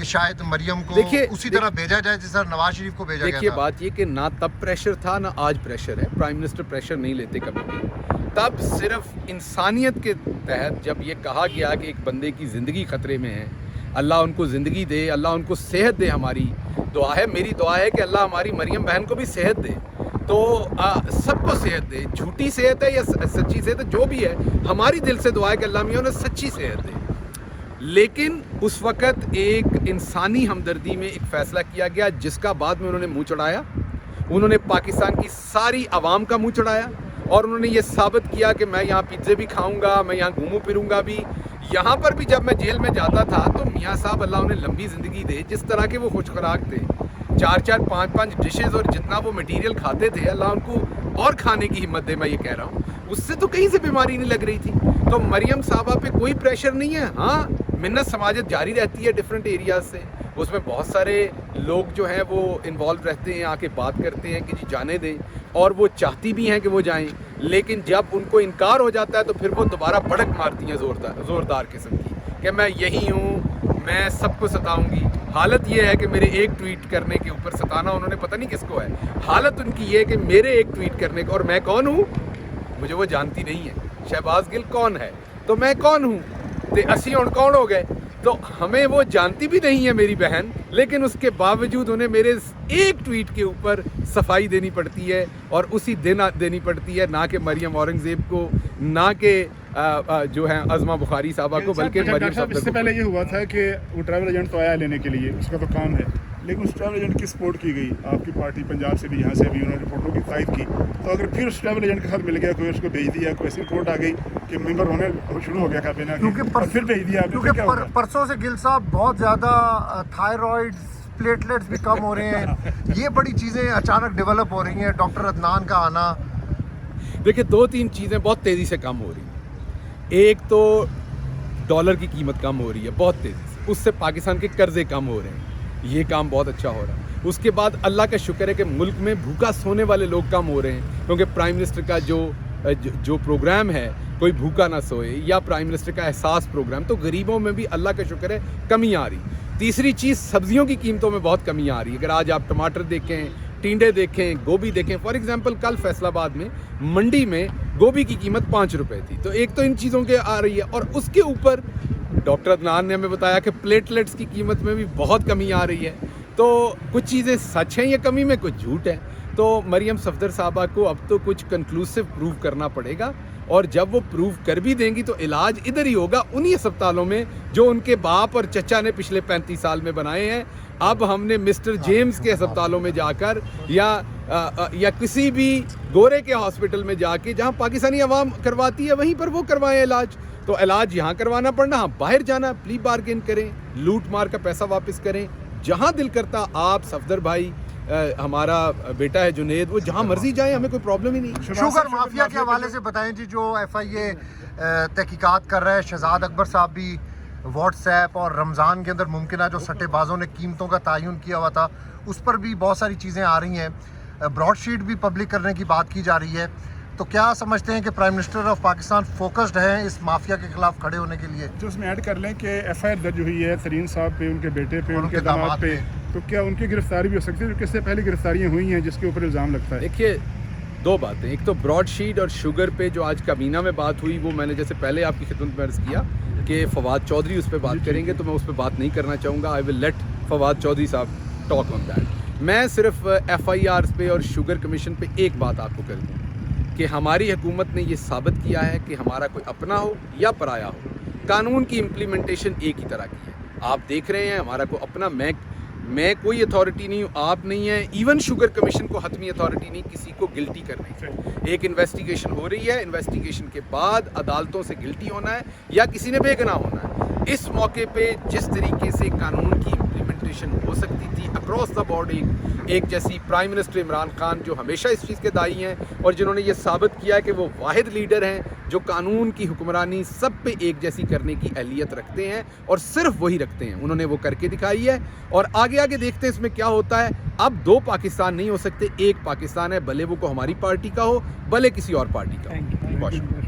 کہ شاید مریم کو اسی طرح بھیجا جائے جس طرح نواز شریف کو بھیجا گیا تھا؟ دیکھیے بات یہ کہ نہ تب پریشر تھا نہ آج پریشر ہے. پرائم منسٹر پریشر نہیں لیتے کبھی بھی. تب صرف انسانیت کے تحت جب یہ کہا گیا کہ ایک بندے کی زندگی خطرے میں ہے, اللہ ان کو زندگی دے, اللہ ان کو صحت دے, ہماری دعا ہے, میری دعا ہے کہ اللہ ہماری مریم بہن کو بھی صحت دے, تو سب کو صحت دے, جھوٹی صحت ہے یا سچی صحت ہے جو بھی ہے, ہماری دل سے دعا ہے کہ اللہ میاں انہیں سچی صحت دے. لیکن اس وقت ایک انسانی ہمدردی میں ایک فیصلہ کیا گیا جس کا بعد میں انہوں نے منہ چڑھایا. انہوں نے پاکستان کی ساری عوام کا منہ چڑھایا اور انہوں نے یہ ثابت کیا کہ میں یہاں پیزے بھی کھاؤں گا, میں یہاں گھوموں پھروں گا بھی. یہاں پر بھی جب میں جیل میں جاتا تھا تو میاں صاحب اللہ انہیں لمبی زندگی دے, جس طرح کے وہ خوش خوراک تھے, 4-4 5-5 ڈشز اور جتنا وہ مٹیریل کھاتے تھے, اللہ ان کو اور کھانے کی ہمت دے. میں یہ کہہ رہا ہوں اس سے تو کہیں سے بیماری نہیں لگ رہی تھی. تو مریم صاحبہ پہ کوئی پریشر نہیں ہے. ہاں منت سماجت جاری رہتی ہے ڈفرینٹ ایریاز سے, اس میں بہت سارے لوگ جو ہیں وہ انوالو رہتے ہیں, آ کے بات کرتے ہیں کہ جی جانے دیں, اور وہ چاہتی بھی ہیں کہ وہ جائیں, لیکن جب ان کو انکار ہو جاتا ہے تو پھر وہ دوبارہ بڑک مارتی ہیں زوردار قسم کی کہ میں یہی ہوں, میں سب کو ستاؤں گی. حالت یہ ہے کہ میرے ایک ٹویٹ کرنے کے اوپر ستانا انہوں نے پتہ نہیں کس کو ہے. حالت ان کی یہ ہے کہ میرے ایک ٹویٹ کرنے کا, اور میں کون ہوں مجھے وہ جانتی نہیں ہے. شہباز گل کون ہے تو میں کون ہوں, تے اسی ہوں کون ہو گئے, تو ہمیں وہ جانتی بھی نہیں ہے میری بہن, لیکن اس کے باوجود انہیں میرے ایک ٹویٹ کے اوپر صفائی دینی پڑتی ہے, اور اسی دن دینی پڑتی ہے, نہ کہ مریم اورنگزیب کو, نہ کہ جو ہیں عظمہ بخاری صاحبہ کو, بلکہ مریم صاحب اس سے پہلے یہ ہوا تھا کہ وہ ٹریول ایجنٹ تو آیا لینے کے لیے, اس کا تو کام ہے, لیکن اس ٹریول ایجنٹ کی سپورٹ کی گئی. آپ کی پارٹی پنجاب سے بھی, یہاں سے بھی انہوں نے رپورٹوں کی تائید کی, تو اگر پھر اس ٹریول ایجنٹ کے ساتھ مل گیا, کوئی اس کو بھیج دیا, کوئی ایسی رپورٹ آ گئی کہ ممبر ہونے شروع ہو گیا کابینہ کی, پھر بھیج دیا, کیونکہ پرسوں سے گل صاحب بہت زیادہ تھائرائڈ پلیٹلیٹس بھی کم ہو رہے ہیں, یہ بڑی چیزیں اچانک ڈیولپ ہو رہی ہیں. ڈاکٹر عدنان کا آنا, دیکھیں 2-3 چیزیں بہت تیزی سے کم ہو رہی ہیں. ایک تو ڈالر کی قیمت کم ہو رہی ہے بہت تیزی سے, اس سے پاکستان کے قرضے کم ہو رہے ہیں, یہ کام بہت اچھا ہو رہا ہے. اس کے بعد اللہ کا شکر ہے کہ ملک میں بھوکا سونے والے لوگ کم ہو رہے ہیں, کیونکہ پرائم منسٹر کا جو پروگرام ہے کوئی بھوکا نہ سوئے, یا پرائم منسٹر کا احساس پروگرام, تو غریبوں میں بھی اللہ کا شکر ہے کمی آ رہی. تیسری چیز سبزیوں کی قیمتوں میں بہت کمی آ رہی ہے. اگر آج آپ ٹماٹر دیکھیں, ٹینڈے دیکھیں, گوبھی دیکھیں, فار ایگزامپل کل فیصل آباد میں منڈی میں گوبھی کی قیمت 5 روپے تھی. تو ایک تو ان چیزوں کے آ رہی ہے, اور اس کے اوپر ڈاکٹر عدنان نے ہمیں بتایا کہ پلیٹلیٹس کی قیمت میں بھی بہت کمی آ رہی ہے. تو کچھ چیزیں سچ ہیں یہ کمی میں, کچھ جھوٹ ہے. تو مریم صفدر صاحبہ کو اب تو کچھ کنکلوسیو پروو کرنا پڑے گا, اور جب وہ پروو کر بھی دیں گی تو علاج ادھر ہی ہوگا, انہی اسپتالوں میں جو ان کے باپ اور چچا نے پچھلے 35 سال میں بنائے ہیں. اب ہم نے مسٹر جیمز کے اسپتالوں میں جا کر, یا کسی بھی گورے کے ہاسپٹل میں جا کے جہاں پاکستانی عوام کرواتی ہے وہیں پر وہ کروائیں علاج. تو علاج یہاں کروانا پڑنا, ہاں باہر جانا, پلی بارگین کریں, لوٹ مار کا پیسہ واپس کریں, جہاں دل کرتا آپ صفدر بھائی, ہمارا بیٹا ہے جنید, وہ جہاں مرضی جائیں, ہمیں کوئی پرابلم ہی نہیں. شوگر مافیا کے حوالے سے بتائیں جی, جو ایف آئی اے تحقیقات کر رہا ہے, شہزاد اکبر صاحب بھی واٹس ایپ اور رمضان کے اندر ممکنہ جو سٹے بازوں نے قیمتوں کا تعین کیا ہوا تھا, اس پر بھی بہت ساری چیزیں آ رہی ہیں. براڈ شیٹ بھی پبلک کرنے کی بات کی جا رہی ہے. تو کیا سمجھتے ہیں کہ prime minister of Pakistan focused ہیں اس مافیا کے خلاف کھڑے ہونے کے لیے؟ جو اس میں ایڈ کر لیں کہ ایف آئی آر درج ہوئی ہے ترین صاحب پہ, ان کے بیٹے پہ, ان کے داماد پہ, تو کیا ان کی گرفتاری بھی ہو سکتی ہے جو کس سے پہلے گرفتاریاں ہوئی ہیں جس کے اوپر الزام لگتا ہے؟ دیکھیے 2 باتیں, ایک تو براڈ شیٹ اور شوگر پہ جو آج کابینہ میں بات ہوئی, وہ میں نے جیسے پہلے آپ کی خدمت میں عرض کیا کہ فواد چودھری اس پہ بات کریں گے, تو میں اس پہ بات نہیں کرنا چاہوں گا. آئی ول لیٹ فواد چودھری صاحب ٹاک آن دیٹ. میں صرف ایف آئی آرز پہ اور شوگر کمیشن پہ ایک بات آپ کو کر دوں کہ ہماری حکومت نے یہ ثابت کیا ہے کہ ہمارا کوئی اپنا ہو یا پرایا ہو, قانون کی امپلیمنٹیشن ایک ہی طرح کی ہے. آپ دیکھ رہے ہیں ہمارا کوئی اپنا, میں کوئی اتھارٹی نہیں ہوں, آپ نہیں ہیں, ایون شوگر کمیشن کو حتمی اتھارٹی نہیں کسی کو گلٹی کرنے کی. ایک انویسٹیگیشن ہو رہی ہے, انویسٹیگیشن کے بعد عدالتوں سے گلٹی ہونا ہے یا کسی نے بے گناہ ہونا ہے. اس موقع پہ جس طریقے سے قانون کی امپلیمنٹیشن ہو سکتی تھی اکراس دا بورڈ, ایک جیسی پرائم منسٹر عمران خان جو ہمیشہ اس چیز کے دائی ہیں, اور جنہوں نے یہ ثابت کیا کہ وہ واحد لیڈر ہیں جو قانون کی حکمرانی سب پہ ایک جیسی کرنے کی اہلیت رکھتے ہیں, اور صرف وہی رکھتے ہیں. انہوں نے وہ کر کے دکھائی ہے, اور آگے دیکھتے ہیں اس میں کیا ہوتا ہے. اب 2 پاکستان نہیں ہو سکتے, ایک پاکستان ہے, بھلے وہ کو ہماری پارٹی کا ہو, بھلے کسی اور پارٹی کا ہو.